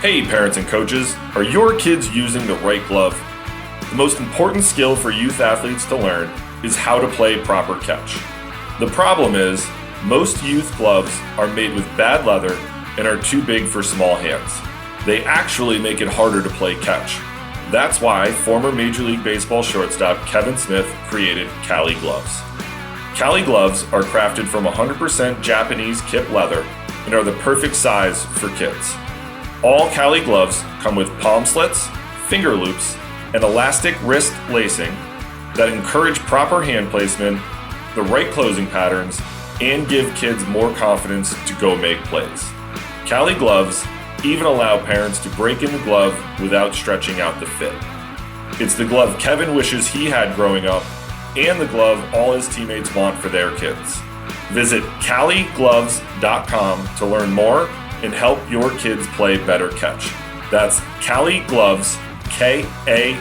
Hey parents and coaches, are your kids using the right glove? The most important skill for youth athletes to learn is how to play proper catch. The problem is, most youth gloves are made with bad leather and are too big for small hands. They actually make it harder to play catch. That's why former Major League Baseball shortstop Kevin Smith created Cali gloves. Cali gloves are crafted from 100% Japanese kip leather and are the perfect size for kids. All Cali gloves come with palm slits, finger loops, and elastic wrist lacing that encourage proper hand placement, the right closing patterns, and give kids more confidence to go make plays. Cali gloves even allow parents to break in the glove without stretching out the fit. It's the glove Kevin wishes he had growing up, and the glove all his teammates want for their kids. Visit caligloves.com to learn more and help your kids play better catch. That's Cali Gloves, K-A-L-I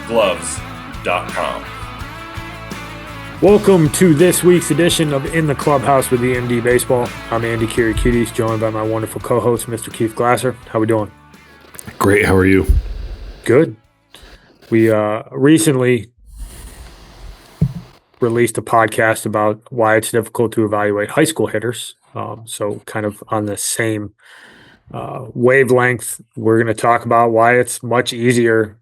gloves.com. Welcome to this week's edition of In the Clubhouse with EMD Baseball. I'm Andy Kirikides, joined by my wonderful co-host, Mr. Keith Glasser. How we doing? Great. How are you? Good. We recently released a podcast about why it's difficult to evaluate high school hitters. So kind of on the same wavelength, we're going to talk about why it's much easier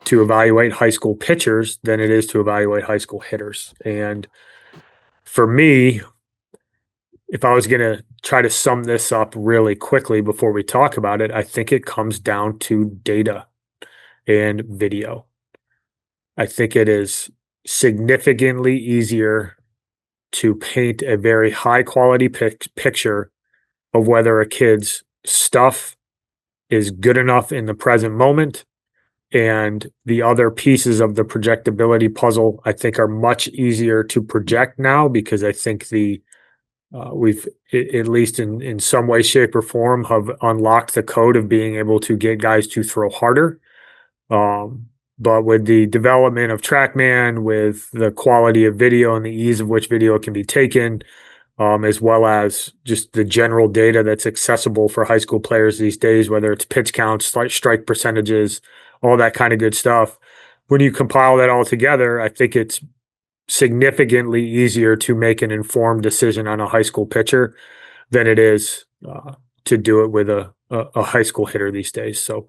to evaluate high school pitchers than it is to evaluate high school hitters. And for me, if I was going to try to sum this up really quickly before we talk about it, I think it comes down to data and video. I think it is significantly easier to paint a very high quality picture of whether a kid's stuff is good enough in the present moment, and the other pieces of the projectability puzzle I think are much easier to project now, because I think we've at least in some way, shape, or form have unlocked the code of being able to get guys to throw harder. But with the development of TrackMan, with the quality of video and the ease of which video can be taken, as well as just the general data that's accessible for high school players these days, whether it's pitch counts, strike percentages, all that kind of good stuff. When you compile that all together, I think it's significantly easier to make an informed decision on a high school pitcher than it is to do it with a high school hitter these days. So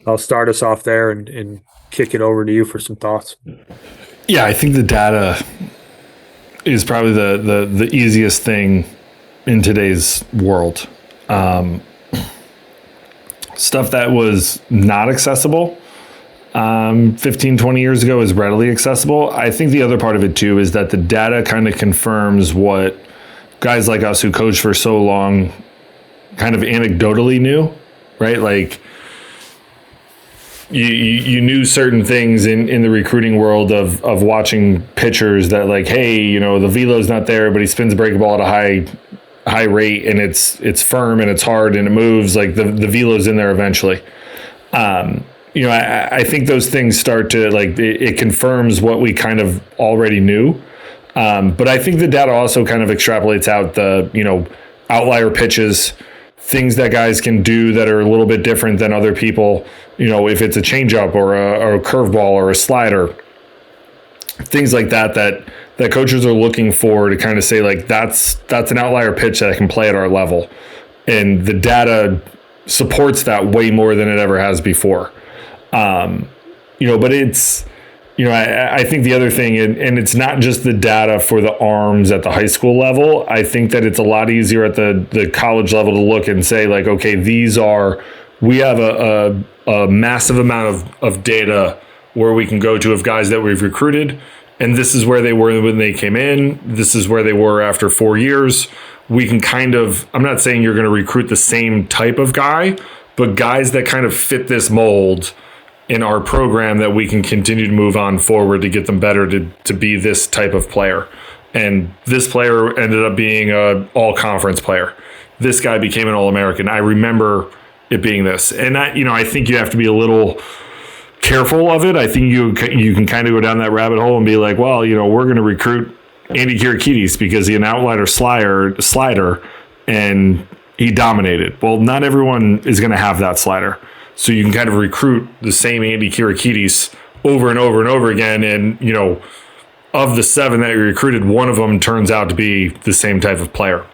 I'll start us off there and kick it over to you for some thoughts. Yeah, I think the data is probably the easiest thing in today's world. Stuff that was not accessible 15, 20 years ago is readily accessible. I think the other part of it too is that the data kind of confirms what guys like us who coached for so long kind of anecdotally knew, right? Like, you knew certain things in the recruiting world of watching pitchers that, like, hey, you know, the velo's not there, but he spins a breaking ball at a high rate, and it's firm and it's hard and it moves. Like the velo's in there eventually. You know, I think those things start to, like, it confirms what we kind of already knew. But I think the data also kind of extrapolates out the, you know, outlier pitches, things that guys can do that are a little bit different than other people. You know, if it's a changeup or a curveball or a slider, things like that coaches are looking for to kind of say, like, that's an outlier pitch that I can play at our level. And the data supports that way more than it ever has before. You know, but it's, you know, I think the other thing, and it's not just the data for the arms at the high school level. I think that it's a lot easier at the college level to look and say, like, okay, we have a massive amount of data where we can go to of guys that we've recruited, and this is where they were when they came in. This is where they were after 4 years. We can kind of, I'm not saying you're going to recruit the same type of guy, but guys that kind of fit this mold in our program that we can continue to move on forward to get them better to be this type of player. And this player ended up being a all-conference player. This guy became an All-American. I remember it being this. And I think you have to be a little careful of it. I think you can kind of go down that rabbit hole and be like, well, you know, we're going to recruit Andy Kirikides because he's an outlier slider, and he dominated. Well, not everyone is going to have that slider. So you can kind of recruit the same Andy Kirakidis over and over and over again. And, you know, of the 7 that you recruited, one of them turns out to be the same type of player.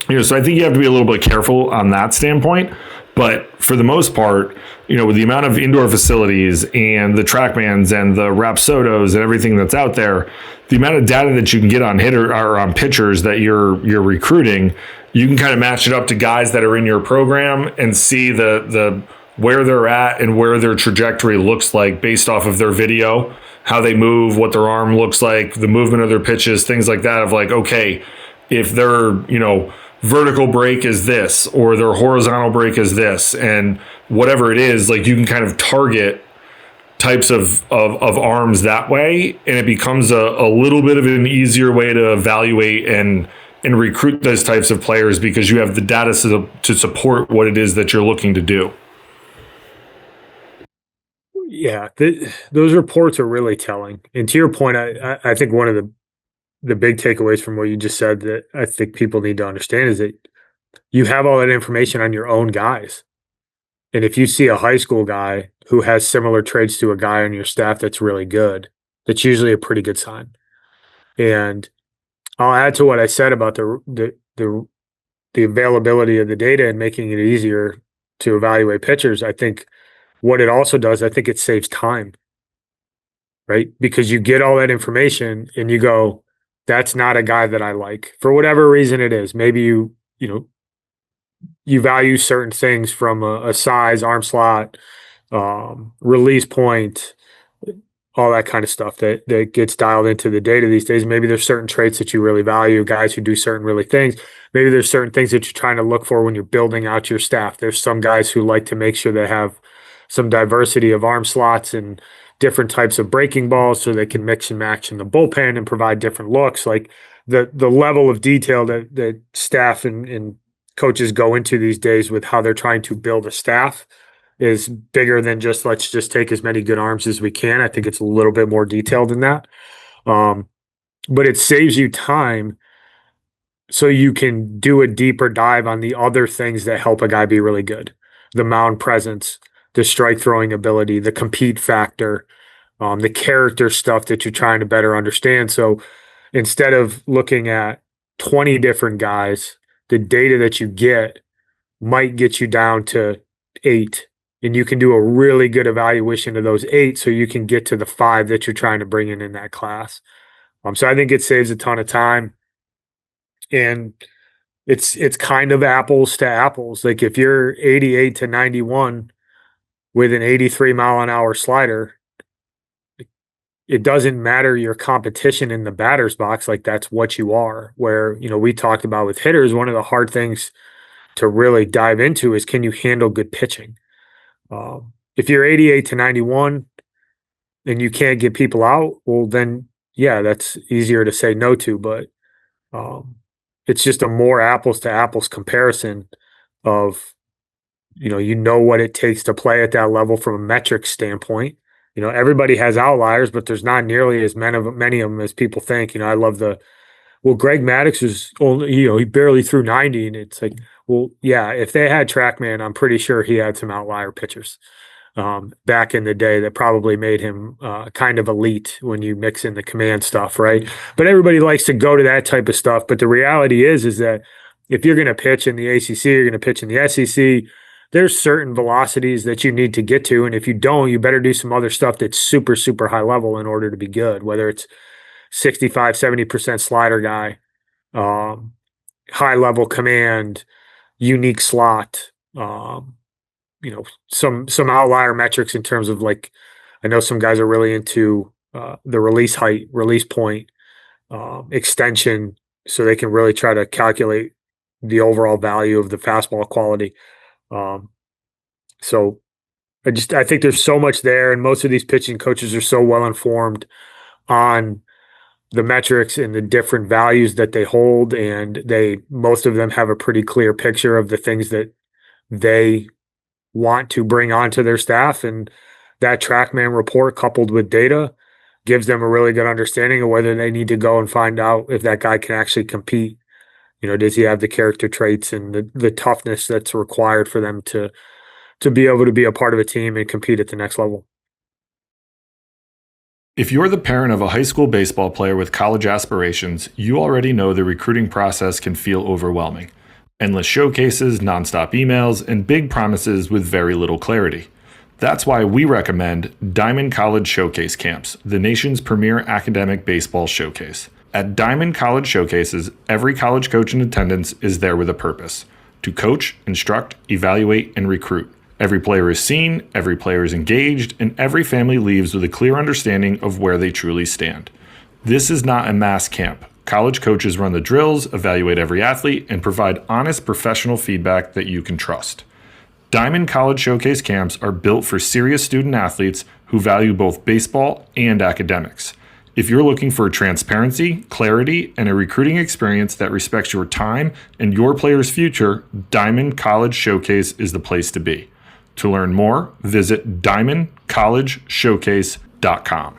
You know, so I think you have to be a little bit careful on that standpoint. But for the most part, you know, with the amount of indoor facilities and the TrackMans and the Rapsodos and everything that's out there, the amount of data that you can get on hitter or on pitchers that you're recruiting, you can kind of match it up to guys that are in your program and see the where they're at and where their trajectory looks like based off of their video, how they move, what their arm looks like, the movement of their pitches, things like that. Of like, okay, if they're, you know, vertical break is this or their horizontal break is this, and whatever it is, like you can kind of target types of arms that way, and it becomes a little bit of an easier way to evaluate and recruit those types of players because you have the data to support what it is that you're looking to do. Yeah, those reports are really telling. And to your point, I think one of the big takeaways from what you just said that I think people need to understand is that you have all that information on your own guys. And if you see a high school guy who has similar traits to a guy on your staff that's really good, that's usually a pretty good sign. And I'll add to what I said about the availability of the data and making it easier to evaluate pitchers. I think what it also does, I think it saves time, right? Because you get all that information and you go, that's not a guy that I like for whatever reason it is. Maybe you value certain things from a size, arm slot, release point, all that kind of stuff that gets dialed into the data these days. Maybe there's certain traits that you really value, guys who do certain really things. Maybe there's certain things that you're trying to look for when you're building out your staff. There's some guys who like to make sure they have some diversity of arm slots and different types of breaking balls so they can mix and match in the bullpen and provide different looks. Like the level of detail that staff and coaches go into these days with how they're trying to build a staff is bigger than just let's just take as many good arms as we can. I think it's a little bit more detailed than that. But it saves you time so you can do a deeper dive on the other things that help a guy be really good. The mound presence, the strike throwing ability, the compete factor, the character stuff that you're trying to better understand. So instead of looking at 20 different guys, the data that you get might get you down to 8, and you can do a really good evaluation of those 8 so you can get to the 5 that you're trying to bring in that class. So I think it saves a ton of time, and it's kind of apples to apples. Like if you're 88 to 91 with an 83 mile an hour slider, it doesn't matter your competition in the batter's box. Like that's what you are. Where, we talked about with hitters, one of the hard things to really dive into is, can you handle good pitching? If you're 88 to 91 and you can't get people out, well then, yeah, that's easier to say no to, but it's just a more apples to apples comparison of, what it takes to play at that level from a metrics standpoint. Everybody has outliers, but there's not nearly as many of them as people think. I love Greg Maddux was only, he barely threw 90, and it's like, well, yeah, if they had TrackMan, I'm pretty sure he had some outlier pitchers back in the day that probably made him kind of elite when you mix in the command stuff, right? But everybody likes to go to that type of stuff. But the reality is that if you're going to pitch in the ACC, you're going to pitch in the SEC, there's certain velocities that you need to get to. And if you don't, you better do some other stuff that's super, super high level in order to be good, whether it's 65, 70% slider guy, high level command, unique slot, some outlier metrics in terms of, like, I know some guys are really into the release height, release point, extension, so they can really try to calculate the overall value of the fastball quality. So I think there's so much there, and most of these pitching coaches are so well informed on the metrics and the different values that they hold, and most of them have a pretty clear picture of the things that they want to bring onto their staff, and that TrackMan report coupled with data gives them a really good understanding of whether they need to go and find out if that guy can actually compete Does he have the character traits and the toughness that's required for them to be able to be a part of a team and compete at the next level? If you're the parent of a high school baseball player with college aspirations, you already know the recruiting process can feel overwhelming. Endless showcases, nonstop emails, and big promises with very little clarity. That's why we recommend Diamond College Showcase Camps, the nation's premier academic baseball showcase. At Diamond College Showcases, every college coach in attendance is there with a purpose: to coach, instruct, evaluate, and recruit. Every player is seen, every player is engaged, and every family leaves with a clear understanding of where they truly stand. This is not a mass camp. College coaches run the drills, evaluate every athlete, and provide honest professional feedback that you can trust. Diamond College Showcase Camps are built for serious student athletes who value both baseball and academics. If you're looking for transparency, clarity, and a recruiting experience that respects your time and your player's future, Diamond College Showcase is the place to be. To learn more, visit diamondcollegeshowcase.com.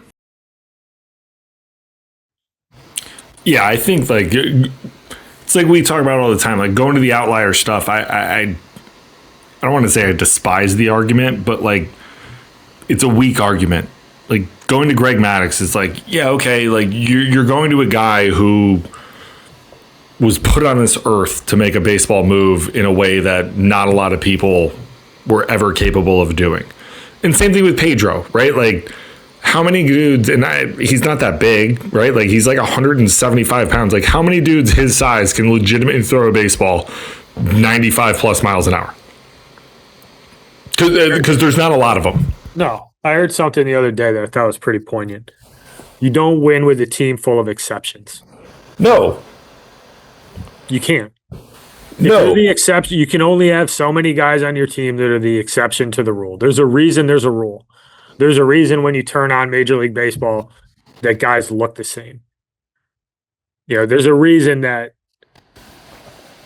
Yeah, I think it's like we talk about all the time, like going to the outlier stuff. I don't want to say I despise the argument, but it's a weak argument. Like going to Greg Maddox is like, yeah, okay, like you're going to a guy who was put on this earth to make a baseball move in a way that not a lot of people were ever capable of doing. And same thing with Pedro, right? Like how many dudes, and he's not that big, right? Like he's like 175 pounds. Like how many dudes his size can legitimately throw a baseball 95 plus miles an hour? Because there's not a lot of them. No, I heard something the other day that I thought was pretty poignant. You don't win with a team full of exceptions. No. You can't. No. The exception, you can only have so many guys on your team that are the exception to the rule. There's a reason there's a rule. There's a reason when you turn on Major League Baseball that guys look the same. There's a reason that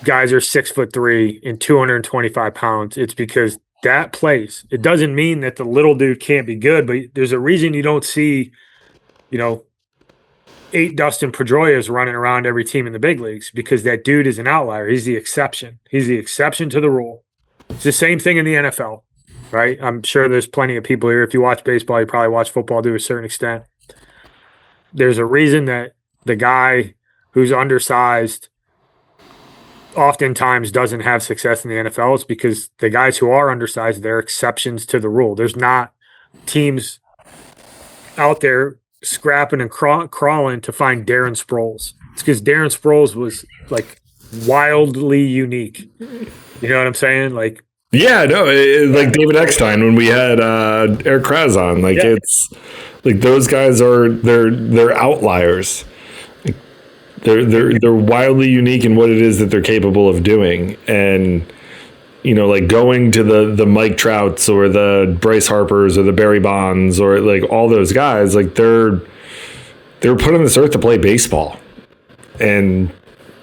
guys are 6'3" and 225 pounds. It's because that plays. It doesn't mean that the little dude can't be good, but there's a reason you don't see, 8 Dustin Pedroias running around every team in the big leagues, because that dude is an outlier. He's the exception. He's the exception to the rule. It's the same thing in the NFL, right? I'm sure there's plenty of people here. If you watch baseball, you probably watch football to a certain extent. There's a reason that the guy who's undersized oftentimes doesn't have success in the NFL. It's because the guys who are undersized, they're exceptions to the rule. There's not teams out there scrapping and crawling to find Darren Sproles. It's because Darren Sproles was like wildly unique. You know what I'm saying? Like, yeah, no, like David Eckstein when we had Eric Kraz on. Like it's like those guys they're outliers. They're wildly unique in what it is that they're capable of doing. And like going to the Mike Trouts or the Bryce Harpers or the Barry Bonds or like all those guys, like they were put on this earth to play baseball. And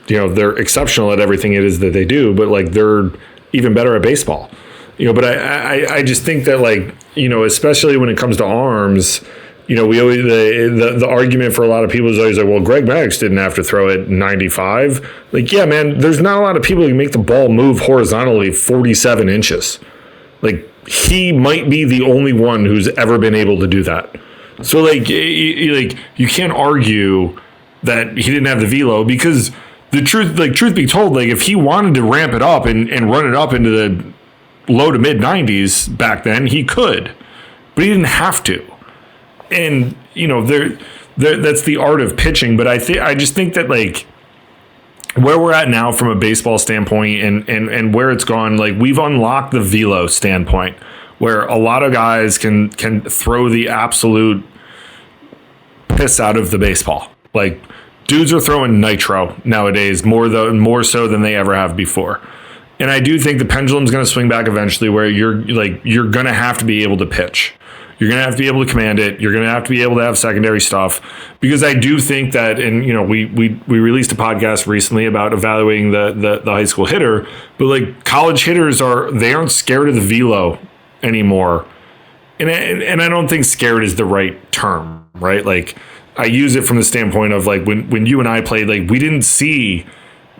they're exceptional at everything it is that they do, but like they're even better at baseball. But I just think that especially when it comes to arms, we always the argument for a lot of people is always like, well, Greg Maddox didn't have to throw it 95. Like, yeah, man, there's not a lot of people who can make the ball move horizontally 47 inches. Like, he might be the only one who's ever been able to do that. So, you can't argue that he didn't have the velo, because the truth be told, if he wanted to ramp it up and run it up into the low to mid 90s back then, he could, but he didn't have to. And that's the art of pitching. But I just think that where we're at now from a baseball standpoint and where it's gone, we've unlocked the velo standpoint where a lot of guys can throw the absolute piss out of the baseball. Like, dudes are throwing nitro nowadays more so than they ever have before. And I do think the pendulum's going to swing back eventually where you're going to have to be able to pitch. You're going to have to be able to command it. You're going to have to be able to have secondary stuff, because I do think that, and we released a podcast recently about evaluating the high school hitter, but college hitters aren't scared of the velo anymore. And I don't think scared is the right term, right? I use it from the standpoint of when you and I played, we didn't see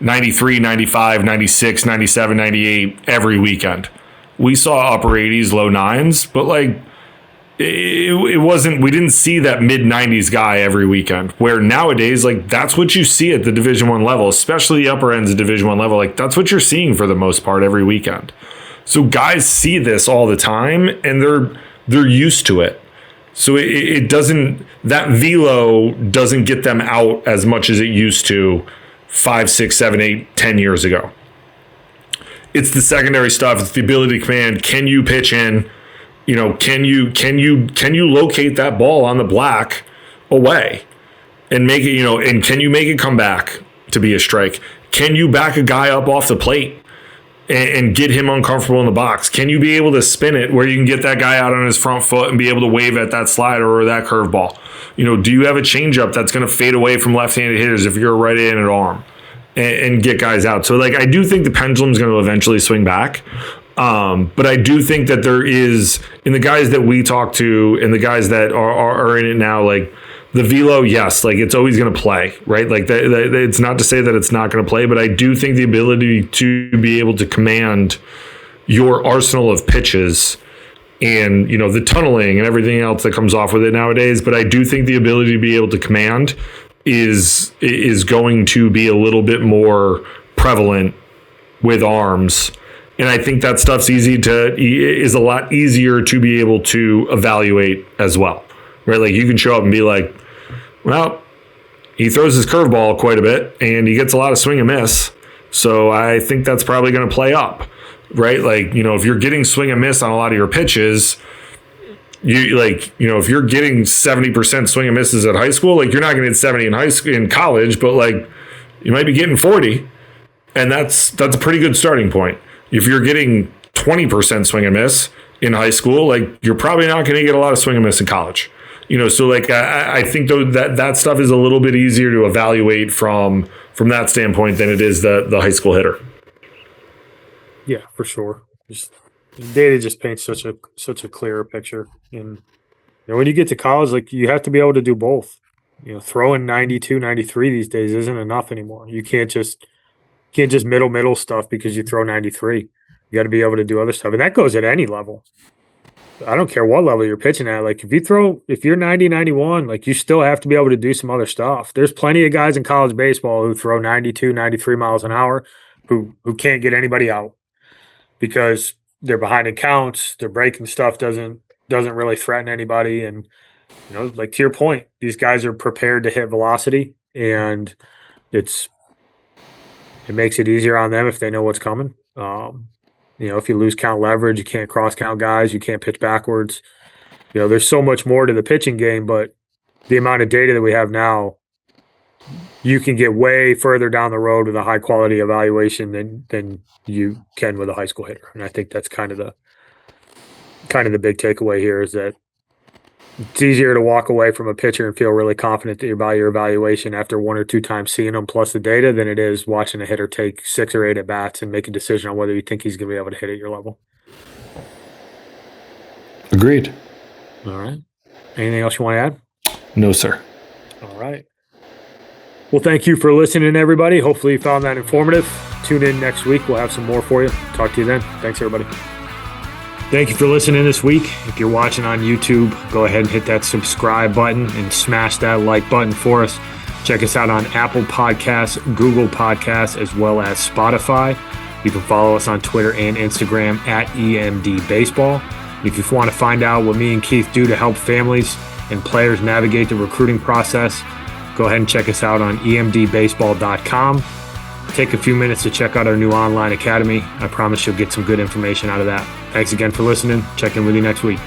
93, 95, 96, 97, 98 every weekend. We saw upper 80s, low 9s, but like it wasn't, we didn't see that mid 90s guy every weekend, where nowadays, like that's what you see at the Division I level, especially the upper ends of Division I level. Like that's what you're seeing for the most part every weekend. So guys see this all the time and they're used to it. So it doesn't, that velo doesn't get them out as much as it used to 5, 6, 7, 8, 10 years ago. It's the secondary stuff. It's the ability to command. Can you pitch in? You know, can you locate that ball on the black away and make it, you know, and can you make it come back to be a strike? Can you back a guy up off the plate and get him uncomfortable in the box? Can you be able to spin it where you can get that guy out on his front foot and be able to wave at that slider or that curveball? You know, do you have a changeup that's going to fade away from left-handed hitters if you're a right-handed arm and get guys out? So, like, I do think the pendulum's going to eventually swing back. But I do think that there is, in the guys that we talk to and the guys that are in it now, like the velo, yes, like it's always going to play, right? Like it's not to say that it's not going to play, but I do think the ability to be able to command your arsenal of pitches and, you know, the tunneling and everything else that comes off with it nowadays. But I do think the ability to be able to command is going to be a little bit more prevalent with arms. And I think that stuff's is a lot easier to be able to evaluate as well, right? Like you can show up and be like, well, he throws his curveball quite a bit and he gets a lot of swing and miss. So I think that's probably going to play up, right? Like, you know, if you're getting swing and miss on a lot of your pitches, if you're getting 70% swing and misses at high school, like you're not going to get 70 in college, but like you might be getting 40. And that's a pretty good starting point. If you're getting 20% swing and miss in high school, like you're probably not going to get a lot of swing and miss in college. You know, so like I think though that stuff is a little bit easier to evaluate from that standpoint than it is the high school hitter. Yeah, for sure. Data just paints such a clearer picture. And you know, when you get to college, like you have to be able to do both. You know, throwing 92, 93 these days isn't enough anymore. You can't just middle stuff because you throw 93. You got to be able to do other stuff. And that goes at any level. I don't care what level you're pitching at. Like if you're 90, 91, like you still have to be able to do some other stuff. There's plenty of guys in college baseball who throw 92, 93 miles an hour who can't get anybody out because they're behind in counts. Their breaking stuff doesn't really threaten anybody. And, you know, like to your point, these guys are prepared to hit velocity, and it makes it easier on them if they know what's coming. You know, if you lose count leverage, you can't cross count guys, you can't pitch backwards. You know, there's so much more to the pitching game, but the amount of data that we have now, you can get way further down the road with a high quality evaluation than you can with a high school hitter. And I think that's kind of the big takeaway here is that it's easier to walk away from a pitcher and feel really confident about your evaluation after one or two times seeing them plus the data than it is watching a hitter take 6 or 8 at bats and make a decision on whether you think he's going to be able to hit at your level. Agreed. All right. Anything else you want to add? No, sir. All right. Well, thank you for listening, everybody. Hopefully you found that informative. Tune in next week. We'll have some more for you. Talk to you then. Thanks, everybody. Thank you for listening this week. If you're watching on YouTube, go ahead and hit that subscribe button and smash that like button for us. Check us out on Apple Podcasts, Google Podcasts, as well as Spotify. You can follow us on Twitter and Instagram at EMD Baseball. If you want to find out what me and Keith do to help families and players navigate the recruiting process, go ahead and check us out on emdbaseball.com. Take a few minutes to check out our new online academy. I promise you'll get some good information out of that. Thanks again for listening. Check in with you next week.